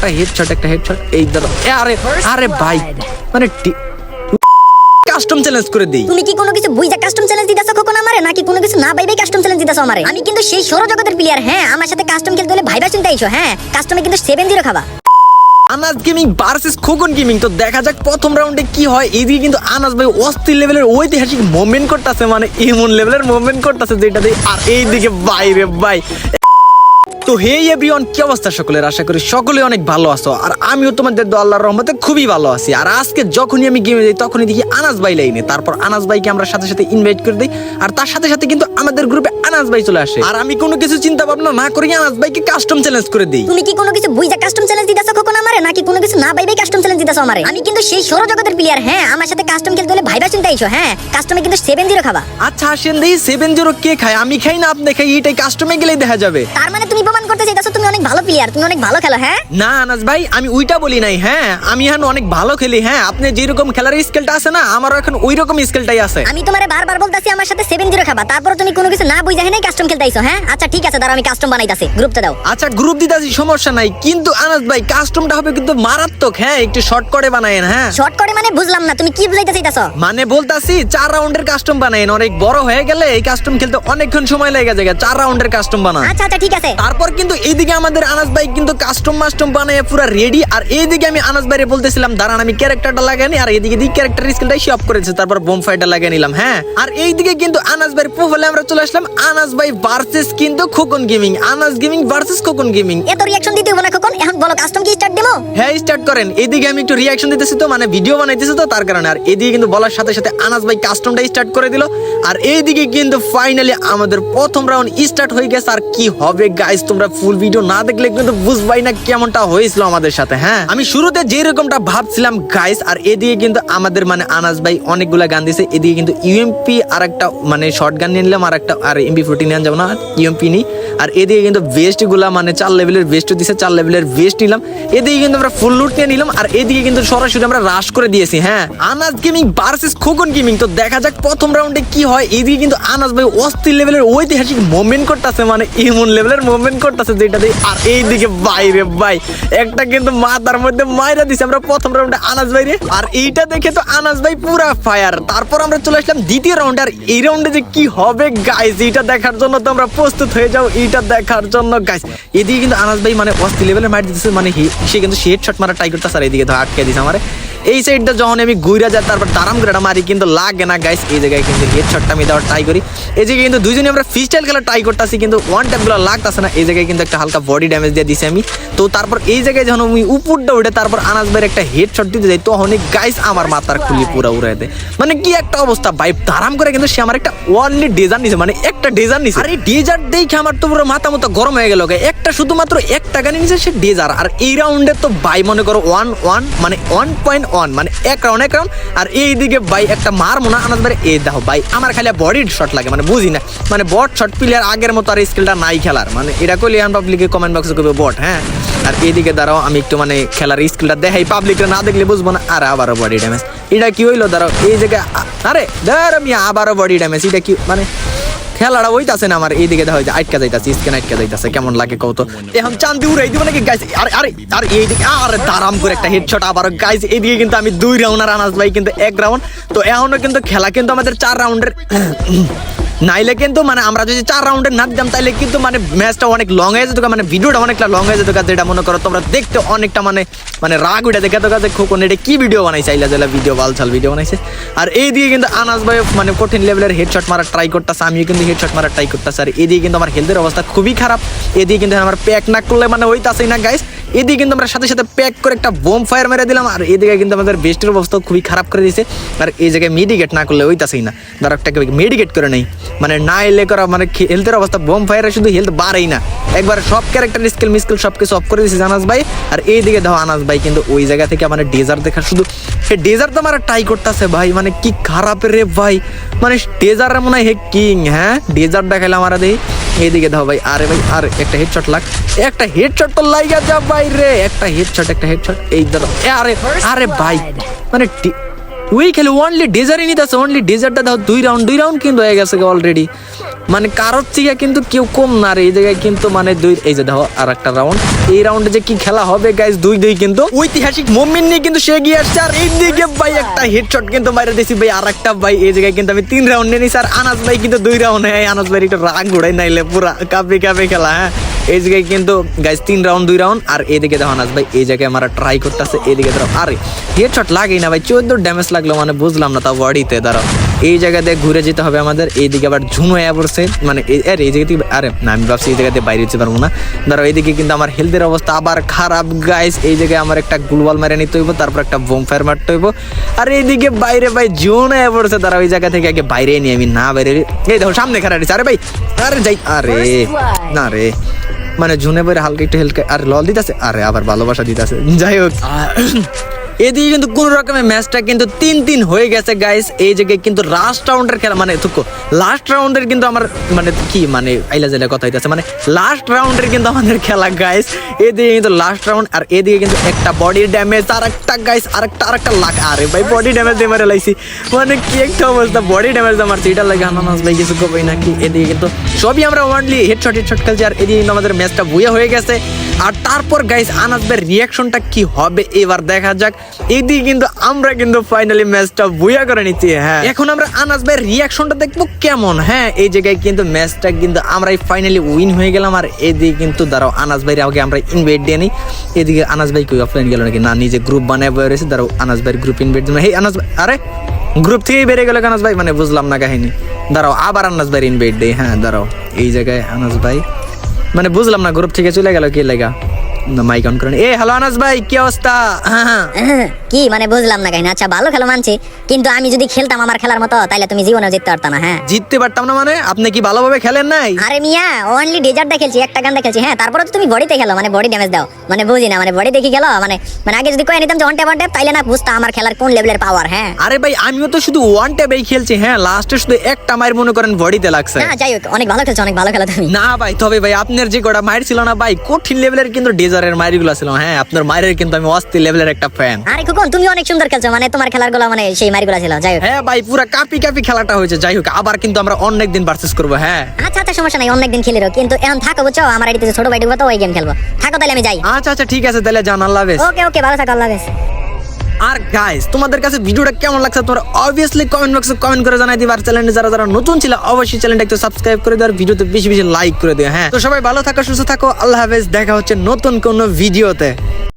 একটা হেডশট এই ধরো। আরে আরে ভাই মানে কাস্টম চ্যালেঞ্জ করে দেই। তুমি কি কোনো কিছু বুঝা কাস্টম চ্যালেঞ্জ দিতাছো কখন আমারে, নাকি কোনো কিছু না ভাইবে কাস্টম চ্যালেঞ্জ দিতাছো আমারে? আমি কিন্তু সেই সৌরজগতের প্লেয়ার। হ্যাঁ, আমার সাথে কাস্টম খেলতে হলে ভাইবা চিন্তা আইছো। হ্যাঁ, কাস্টমে কিন্তু 7-0 খাবা। Anas gaming versus Khokon gaming. তো দেখা যাক প্রথম রাউন্ডে কি হয়। এদিকে কিন্তু আনাস ভাই অস্থির লেভেলের ঐতিহাসিক মুভমেন্ট করতেছে, মানে এমন লেভেলের মুভমেন্ট করতেছে যেটা দিয়ে। আর এইদিকে বাইরে ভাই। তো হে এভরিওয়ান, কি অবস্থা সকলের? আশা করি সকলে অনেক ভালো আছো। আর আমিও তোমাদের দোয়া আল্লাহর রহমতে খুবই ভালো আছি। আর আজকে যখনই আমি গেমে যাই তখনই দেখি আনাস ভাই লাইনে। তারপর আনাস ভাইকে আমরা সাথে সাথে ইনভাইট করে দিই, আর তার সাথে সাথে কিন্তু আমাদের গ্রুপে আনাস ভাই চলে আসে। আর আমি কোনো কিছু চিন্তা ভাবনা না করি আনাস ভাইকে কাস্টম চ্যালেঞ্জ করে দিই। তুমি কি কোনো কিছু বুঝা কাস্টম চ্যালেঞ্জ দিতাছো কখন আমারে, নাকি কোনো কিছু না ভাইবে কাস্টম চ্যালেঞ্জ দিতাছো আমারে? আমি কিন্তু সেই সৌরজগতের প্লেয়ার। হ্যাঁ, আমার সাথে কাস্টম খেলতে হলে ভাইবা চিন্তা আইছো। হ্যাঁ, কাস্টমে কিন্তু 7-0 খাবা। আচ্ছা আসেন দেখি 7-0 কে খায়? আমি খাই না আপনি খাই? এটাই কাস্টমে গেলেই দেখা যাবে। তার মানে তুমি প্রমাণ করতে চাইতাছো তুমি অনেক ভালো প্লেয়ার, তুমি অনেক ভালো খেলো। হ্যাঁ না আনাস ভাই, আমি ওইটা বলি নাই। হ্যাঁ, আমি এখন অনেক ভালো খেলি। হ্যাঁ, আপনি যেরকম খেলার স্কিলটা আছে না, আমারও এখন ওই রকম স্কিলটাই আছে। আমি তোমারে বারবার বলতাছি আমার সাথে 7-0 খাবা, তারপর তুমি কোনো কিছু না বুঝা হেনে কাস্টম খেলতে আইছো। হ্যাঁ আচ্ছা ঠিক আছে, দাঁড়াও আমি কাস্টম বানাইতাছি, গ্রুপটা দাও। আচ্ছা গ্রুপ দিতাছি, সমস্যা নাই। কিন্তু আনাস ভাই কাস্টমটা হবে কিন্তু মারাত্মক। হ্যাঁ, একটু শর্ট করে বানায়েন। হ্যাঁ শর্ট করে মানে বুঝলাম না, তুমি কি বুঝাইতে চাইতাছো? মানে বলতাছি 4 রাউন্ডের কাস্টম বানায়েন। অনেক বড় হয়ে গেলে এই কাস্টম খেলতে অনেকক্ষণ সময় লেগে যায়। 4 রাউন্ডের কাস্টম বানান। আচ্ছা আচ্ছা ঠিক আছে। তারপর কিন্তু এইদিকে আমাদের আনাস ভাই কিন্তু কাস্টম মাস্টম বানায় পুরো রেডি। আর এইদিকে আমি আনাস ভাইরে বলতেছিলাম দাঁড়ান আমি ক্যারেক্টারটা লাগাইনি, আর এইদিকে দি ক্যারেক্টার স্কিলটাই শপ করেছে, তারপর বোম ফাইটটা লাগিয়ে নিলাম। হ্যাঁ, আর এইদিকে কিন্তু আনাস ভাইয়ের প্রোফাইলে আমরা চলে আসলাম। আনাস ভাই ভার্সেস কিন্তু Khokon gaming. Anas gaming versus Khokon gaming. এত রিঅ্যাকশন দিতে হবে না খোকন, এখন বলো কাস্টম কি স্টার্ট দেবো? হ্যাঁ স্টার্ট করেন। এইদিকে আমি একটু রিঅ্যাকশন দিতেছি, তো মানে ভিডিও বানাইতেছি তো তার কারণে। আর এইদিকে কিন্তু বলার সাথে সাথে আনাস ভাই কাস্টমটা স্টার্ট করে দিল। আর এইদিকে কিন্তু ফাইনালি আমাদের প্রথম রাউন্ড স্টার্ট হয়ে গেছে। আর কি হবে গাইস, তোমরা ফুল ভিডিও না দেখলে কিন্তু বুঝবাই না কেমনটা হয়েছিল আমাদের সাথে। হ্যাঁ, আমি শুরুতে যে রকমটা ভাবছিলাম গাইস। আর এদিকে কিন্তু আমাদের মানে আনাস ভাই অনেকগুলা গান দিয়েছে। এদিকে কিন্তু ইউএমপি আর একটা মানে শর্ট গান নিয়ে নিলাম, আর একটা আর MP40 নিয়ে যাবো না, ইউএমপি নি। আর এদিকে কিন্তু ভেস্ট গুলা মানে 4 লেভেলের ভেস্ট দিছে, 4 লেভেলের ভেস্ট নিলাম। এদিকে কিন্তু আমরা ফুল লুট নিয়ে নিলাম। আর এদিকে কিন্তু সরাসরি আমরা রাশ করে দিয়েছি। হ্যাঁ, Anas gaming versus Khokon gaming. তো দেখা যাক প্রথম রাউন্ডে কি হয়। এদিকে কিন্তু আনাস ভাই অস্থির লেভেলের ঐতিহাসিক মুভমেন্ট করতেছে, মানে এমন লেভেলের মুভমেন্ট করতেছে যেটা দিয়ে। আর এইদিকে বাইরে ভাই একটা কিন্তু মাথার মধ্যে মাইরা দিছে আমরা প্রথম রাউন্ডে আনাস ভাইরে। আর এইটা দেখে তো আনাস ভাই পুরা ফায়ার। তারপর আমরা চলে আসলাম দ্বিতীয় রাউন্ডে। আর এই রাউন্ডে যে কি হবে গাইস, এইটা দেখার জন্য তো আমরা প্রস্তুত হয়ে যাও, এইটা দেখার জন্য গাইস। এদিকে কিন্তু আনাস ভাই মানে অস্থির লেভেলের মার দিতেছে, মানে সে কিন্তু হেডশট মারা ট্রাই করতেছে। আর এইদিকে তো আটকে দিছে আমারে। এই সাইডটা যখন আমি ঘুরে যাই তারপর দারাম করে মারি কিন্তু লাগে না গাইস। এই জায়গায় কিন্তু হেডশটটা আমি দেওয়ার ট্রাই করি। এই জায়গায় কিন্তু দুইজনে আমরা ফ্রিস্টাইল খেলা ট্রাই করতেছি, কিন্তু ওয়ান ট্যাপ গুলো লাগতেছে না। এই জায়গায় কিন্তু একটা হালকা বডি ড্যামেজ দিয়ে দিছি আমি। তো তারপর এই জায়গায় যখন আমি উপরটা উঠে তারপর আনাস ভাইয়ের একটা হেডশট দিতে যাই, তখনই গাইস আমার মাথার খুলি পুরো উড়াই দেয়। মানে কি একটা অবস্থা ভাই, দারাম করে কিন্তু সে আমার একটা ওয়ানলি ডেজার নিছে, মানে একটা ডেজার নিছে। আর এই ডেজার দেখে আমার তো পুরো মাথা মতো গরম হয়ে গেল। একটা শুধুমাত্র একটা গানি নিছে সে ডেজার। আর এই রাউন্ডে তো ভাই মনে করো 1-1 মানে 1.1 মানে এক রাউন্ড। আর এইদিকে ভাই একটা মার মনে আনাস ভাই। এই দেখো ভাই আমার খালি বডি শট লাগে, মানে বুঝি না, মানে বট শট প্লেয়ার আগের মতো আর স্কিলটা নাই খেলার। মানে এটা কইলে আন পাবলিকে কমেন্ট বক্সে কইবে বট। হ্যাঁ, আর এইদিকে দাঁড়াও আমি একটু মানে খেলার স্কিলটা দেখাই, পাবলিকরা না দেখলে বুঝবো না। আর আবারও বডি ড্যামেজ। এটা কি হইলো? দাঁড়াও এই জায়গায় আরে দাঁড়া আমি আবারও বডি ড্যামেজ। এটা কি মানে খেলাটা হইতাছে না আমার। এইদিকে দেখা যায় আটকা যাইতাছে, স্ক্যান আটকা যাইতাছে, কেমন লাগে কত। এখন চান্দি উড়াই দিব নাকি গাইস? আরে আরে আর এইদিকে আরে দারাম করে একটা হেডশট আবার গাইস। এইদিকে কিন্তু আমি 2 রাউন্ড আর আনাস ভাই কিন্তু 1 রাউন্ড। তো এখনো কিন্তু খেলা কিন্তু আমাদের 4 রাউন্ডের নাইলে কিন্তু মানে আমরা যদি 4 রাউন্ডের না দিতাম তাইলে কিন্তু মানে ম্যাচটা অনেক লং হয়ে যেত, মানে ভিডিওটা অনেকটা লং হয়ে যেত। যেটা মনে করো তোমরা দেখতে অনেকটা মানে মানে রাগ উঠে দেখে তো কাছে খোকন এটা কি ভিডিও বানাইছে, আইলা জেলা ভিডিও বালছাল ভিডিও বানাইছে। আর এইদিকে কিন্তু আনাস ভাই মানে কঠিন লেভেলের হেডশট মারার ট্রাই করতেছে, আমিও কিন্তু হেডশট মারার ট্রাই করতেছি। আর এদিকে কিন্তু আমার হেলথের অবস্থা খুবই খারাপ। এদিকে কিন্তু আমার প্যাক না করলে মানে হইতাছেই না গাইস। এদিকে কিন্তু আমরা সাথে সাথে প্যাক করে একটা বোম ফায়ার মেরে দিলাম। আর এদিকে কিন্তু আমাদের বেস্টের অবস্থা খুবই খারাপ করে দিয়েছে। আর এই জায়গায় মেডিকেট না করলে হইতাছেই না, ধর একটা মেডিকেট করে নেই, মানে না এলে করা মানে হেলথের অবস্থা বোম ফায়ারে শুধু হেলথ বাড়েই না, একবার সব ক্যারেক্টার স্কিল মিস্কিল সব কিছু অফ করে দিয়েছে আনাস ভাই। আর এইদিকে দেখো আনাস ভাই কিন্তু ওই জায়গা থেকে মানে ডেজার দেখা শুধু ডেজার তো আমার ট্রাই করতেছে ভাই, মানে কি খারাপ রে ভাই, মানে ডেজার মনে হয় হে কিং। হ্যাঁ ডেজার দেখাইলাম আমার দেখি। এইদিকে দাও ভাই, আরে ভাই আর একটা হেডশট লাগ, একটা হেডশট তো লাগা যা ভাই রে, একটা হেডশট এই ধরো। আরে আরে ভাই মানে ওই খেলে ওনলি ডেজারই নিতেছে, ওনলি ডেজারটা দাও। 2 রাউন্ড কিন্তু হয়ে গেছে অলরেডি। মানে কারোর থেকে কিন্তু কেউ কম না রে এই জায়গায় কিন্তু মানে দুই এই যে দেখো আর একটা রাউন্ড এই রাউন্ডে যে কি খেলা হবে গাইস 2-2 কিন্তু ঐতিহাসিক মোমেন্ট নিয়ে কিন্তু সে গিয়ে আসছে আর এইদিকে ভাই একটা হেডশট কিন্তু বাইরে দিছি ভাই আর একটা ভাই এই জায়গায় কিন্তু আমি 3 রাউন্ড নিয়ে নিছি আর আনাস ভাই কিন্তু 2 রাউন্ড হ্যাঁ আনাস ভাই একটু রাগ ঘোড়াই নাইলে পুরা কাপে কাপে খেলা হ্যাঁ এই জায়গায় কিন্তু গাইস 3 রাউন্ড 2 রাউন্ড আর এইদিকে দেখো আনাস ভাই এই জায়গায় আমরা ট্রাই করতেছে এইদিকে ধরো আরে হেডশট লাগেই না ভাই 14 ড্যামেজ লাগলো মানে বুঝলাম না তা বডিতে দাঁড়াও এই জায়গাতে ঘুরে যেতে হবে আমাদের এইদিকে আবার ঝুনো এ পড়ছে মানে আরে এই জায়গাতে আরে না আমি ভাবছি এই জায়গাতে বাইরে যেতে পারবো না দাঁড়াও এইদিকে কিন্তু আমার হেলথের অবস্থা আবার খারাপ গাইস এই জায়গায় আমার একটা গ্লোবাল মেরে নিতে হইব তারপর একটা বোম ফায়ার মারতে হইব আর এইদিকে বাইরে ভাই ঝুনো এ পড়ছে দাঁড়াও এই জায়গা থেকে আগে বাইরে নিয়ে আমি না বাইরে এই দেখো সামনে খারাপ আরে ভাই আরে যাই আরে না রে মানে জুনে বইরে হালকা একটু হেলকা আর লল দিতেছে আরে আবার ভালোবাসা দিতেছে যাই হোক এদিকে কিন্তু কোন রকমের ম্যাচটা কিন্তু 3-3 হয়ে গেছে গাইস এই জায়গায় কিন্তু লাস্ট রাউন্ডের খেলা মানে তুকো লাস্ট রাউন্ডের কিন্তু আমার মানে কি মানে আইলা জাইলা কথা হইতাছে মানে লাস্ট রাউন্ডের কিন্তু আমাদের খেলা গাইস এদিকে কিন্তু লাস্ট রাউন্ড আর এদিকে কিন্তু একটা বডি ড্যামেজ আর একটা গাইস আরেকটা লাখ আরে ভাই বডি ড্যামেজ দিয়ে মারে লাইছি মানে কি একটা অবস্থা বডি ড্যামেজ মারছি এটা লাগে আনাস ভাই কিছু কই নাকি এদিকে কিন্তু সবই আমরা ওয়ানলি হেডশট খেলছি আর এদিকে কিন্তু আমাদের ম্যাচটা বুয়া হয়ে গেছে আর তারপর গাইস আনাস ভাইয়ের রিঅ্যাকশনটা কি হবে এবার দেখা যাক এইদিকে কিন্তু আমরা কিন্তু ফাইনালি ম্যাচটা বুয়া করে নিচ্ছি হ্যাঁ এখন আমরা আনাস ভাইয়ের রিঅ্যাকশনটা দেখবো কেমন হ্যাঁ এই জায়গায় কিন্তু ম্যাচটা কিন্তু আমরাই ফাইনালি উইন হয়ে গেলাম আর এদিকে কিন্তু দাঁড়াও আনাস ভাইয়ের আগে আমরা ইনভাইট দিয়ে নিই এদিকে আনাস ভাই কই অফলাইন গেল নাকি না নিজে গ্রুপ বানায় বয়ে রয়েছে দাঁড়াও আনাস ভাইয়ের গ্রুপ ইনভাইট দিলাম হেই আনাস আরে গ্রুপ থেকেই বেরিয়ে গেল আনাস ভাই মানে বুঝলাম না কাহিনী দাঁড়াও আবার আনাস ভাইয়ের ইনভাইট দেই হ্যাঁ দাঁড়াও এই জায়গায় আনাস ভাই মানে বুঝলাম না গ্রুপ থেকে চলে গেল কি লাগা না মাইক অন করেন হ্যালো আনাস ভাই কি অবস্থা কি মানে বুঝলাম না কাহিনী আচ্ছা ভালো খেলো মানছি কিন্তু আমি যদি খেলতাম আমার খেলার মতো তাহলে তুমি জীবনে জিততে পারতা না হ্যাঁ জিততে পারতাম না মানে আপনি কি ভালোভাবে খেলেন নাই আরে মিয়া অনলি ডেজার্টটা খেলছি একটা গানটা খেলছি হ্যাঁ তারপরে তো তুমি বডিতে খেলো মানে বডি ড্যামেজ দাও মানে বুঝি না মানে বডি দেখি গেল মানে মানে আগে যদি কয়ে নিতাম যে ওয়ান ট্যাপ তাইলে না বুঝতাম আমার খেলার কোন লেভেলের পাওয়ার হ্যাঁ আরে ভাই আমিও তো শুধু ওয়ান ট্যাপেই খেলছি হ্যাঁ লাস্টে শুধু একটা মাইর মনে করেন বডিতে লাগছে না যাই হোক অনেক ভালো খেলছো অনেক ভালো খেলো তুমি না ভাই তবে ভাই আপনার যে কটা মাইর ছিল না ভাই কঠিন লেভেলের কিন্তু ডেজারের মাইরগুলো ছিল হ্যাঁ আপনার মাইরের কিন্তু আমি অস্থির লেভেলের একটা ফ্যান আরে খোকন তুমি অনেক সুন্দর খেলছো মানে তোমার খেলার গুলো মানে সেই মাইরগুলো ছিল যাই হোক হ্যাঁ ভাই পুরো কাপি খেলাটা হয়েছে যাই হোক আবার কিন্তু আমরা অনেক দিন ভার্সেস করবো হ্যাঁ আচ্ছা আচ্ছা সমস্যা নাই অনেকদিন খেলিরো কিন্তু এখন থাকো বুঝছো আমার এদিকে ছোট ভাই ঢুকবো তো ওই গেম খেলবো থাকো তাহলে আমি যাই আচ্ছা ঠিক আছে তাহলে জান আল্লাহ হাফেজ ওকে ওকে ভালো থাকো আল্লাহ হাফেজ আর গাইস তোমাদের কাছে ভিডিওটা কেমন লাগছে তোমরা অবভিয়াসলি কমেন্ট বক্সে কমেন্ট করে জানাই দিবা আর চ্যানেলে যারা নতুন ছিল অবশ্যই চ্যানেলটা একটু সাবস্ক্রাইব করে দিও আর ভিডিওতে বেশি লাইক করে দিও হ্যাঁ তো সবাই ভালো থাকো সুস্থ থাকো আল্লাহ হাফেজ দেখা হচ্ছে নতুন কোনো ভিডিওতে।